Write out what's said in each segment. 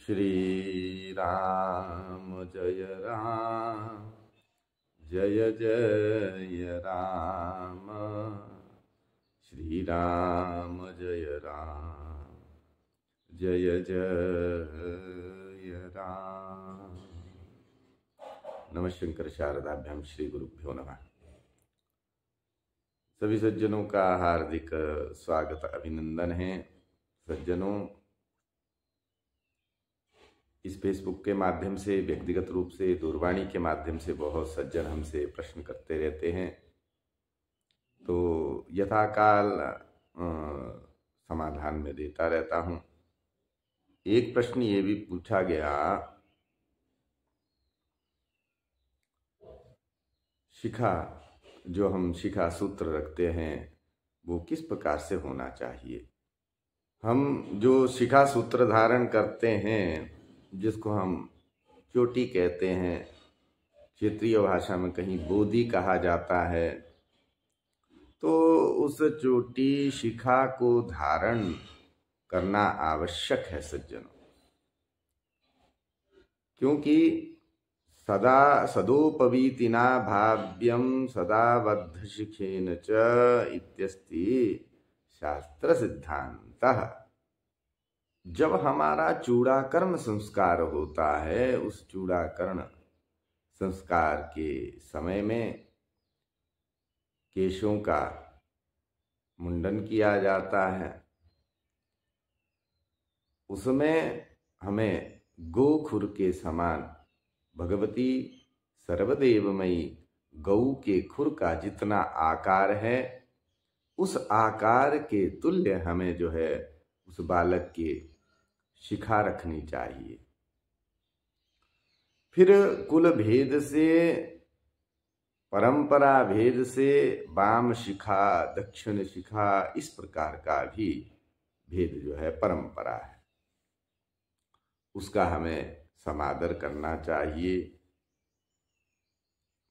श्री राम जय राम जय जय राम। श्री राम जय राम जय जय राम। नमः शंकर शारदाभ्याम श्री गुरुभ्यो नमः। सभी सज्जनों का हार्दिक स्वागत अभिनंदन है। सज्जनों, इस फेसबुक के माध्यम से, व्यक्तिगत रूप से, दूरवाणी के माध्यम से बहुत सज्जन हमसे प्रश्न करते रहते हैं, तो यथाकाल समाधान में देता रहता हूं। एक प्रश्न ये भी पूछा गया, शिखा जो हम शिखा सूत्र रखते हैं वो किस प्रकार से होना चाहिए। हम जो शिखा सूत्र धारण करते हैं, जिसको हम चोटी कहते हैं, क्षेत्रीय भाषा में कहीं बोधी कहा जाता है, तो उस चोटी शिखा को धारण करना आवश्यक है सज्जनों। क्योंकि सदा सदोपवीतिना भाव्यम सदा बद्ध शिखेन च इत्यस्ति शास्त्र सिद्धांतः। जब हमारा चूड़ाकर्ण संस्कार होता है, उस चूड़ाकर्ण संस्कार के समय में केशों का मुंडन किया जाता है। उसमें हमें गोखुर के समान भगवती सर्वदेवमयी गौ के खुर का जितना आकार है, उस आकार के तुल्य हमें जो है उस बालक के शिखा रखनी चाहिए। फिर कुल भेद से, परंपरा भेद से वाम शिखा दक्षिण शिखा इस प्रकार का भी भेद जो है परंपरा है, उसका हमें समादर करना चाहिए।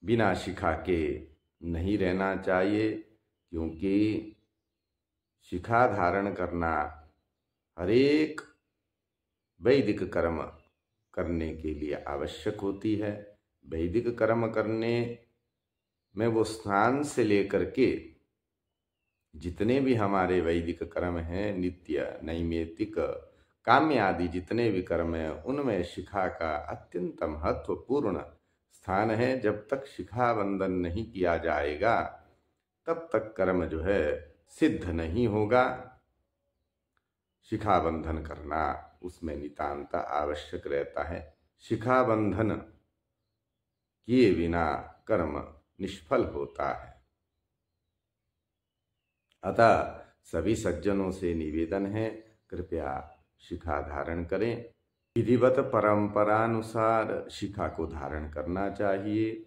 बिना शिखा के नहीं रहना चाहिए, क्योंकि शिखा धारण करना हरेक वैदिक कर्म करने के लिए आवश्यक होती है। वैदिक कर्म करने में वो स्नान से लेकर के जितने भी हमारे वैदिक कर्म हैं, नित्य नैमित्तिक काम्य आदि जितने भी कर्म हैं, उनमें शिखा का अत्यंत महत्वपूर्ण स्थान है। जब तक शिखा बंधन नहीं किया जाएगा तब तक कर्म जो है सिद्ध नहीं होगा। शिखा बंधन करना उसमें नितांत आवश्यक रहता है। शिखा बंधन किए बिना कर्म निष्फल होता है। अतः सभी सज्जनों से निवेदन है, कृपया शिखा धारण करें। विधिवत परंपरानुसार शिखा को धारण करना चाहिए।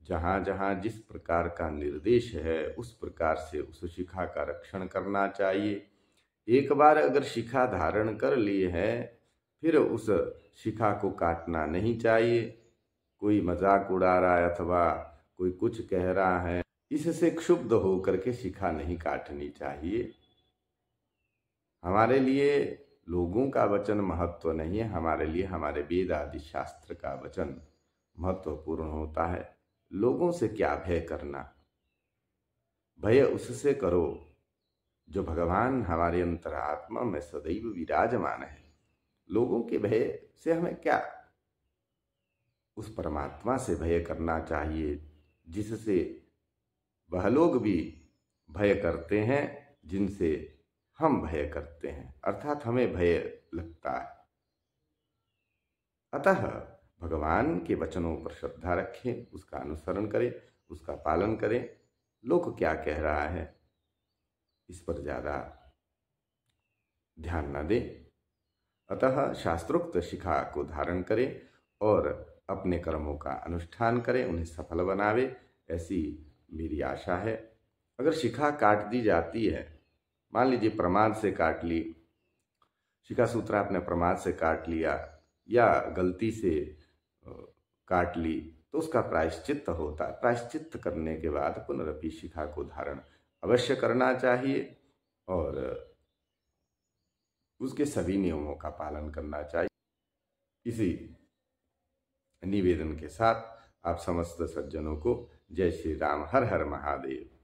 जहाँ जहाँ जिस प्रकार का निर्देश है उस प्रकार से उस शिखा का रक्षण करना चाहिए। एक बार अगर शिखा धारण कर ली है, फिर उस शिखा को काटना नहीं चाहिए। कोई मजाक उड़ा रहा है अथवा कोई कुछ कह रहा है, इससे क्षुब्ध होकर के शिखा नहीं काटनी चाहिए। हमारे लिए लोगों का वचन महत्व नहीं है, हमारे लिए हमारे वेद आदि शास्त्र का वचन महत्वपूर्ण होता है। लोगों से क्या भय करना, भय उससे करो जो भगवान हमारे अंतरात्मा में सदैव विराजमान है। लोगों के भय से हमें क्या, उस परमात्मा से भय करना चाहिए जिससे वह लोग भी भय करते हैं, जिनसे हम भय करते हैं, अर्थात हमें भय लगता है। अतः भगवान के वचनों पर श्रद्धा रखें, उसका अनुसरण करें, उसका पालन करें। लोग क्या कह रहा है इस पर ज्यादा ध्यान न दें। अतः शास्त्रोक्त शिखा को धारण करें और अपने कर्मों का अनुष्ठान करें, उन्हें सफल बनावे, ऐसी मेरी आशा है। अगर शिखा काट दी जाती है, मान लीजिए प्रमाद से काट ली, शिखा सूत्र आपने प्रमाद से काट लिया या गलती से काट ली, तो उसका प्रायश्चित्त होता है। प्रायश्चित्त करने के बाद पुनरपि शिखा को धारण अवश्य करना चाहिए और उसके सभी नियमों का पालन करना चाहिए। इसी निवेदन के साथ आप समस्त सज्जनों को जय श्री राम, हर हर महादेव।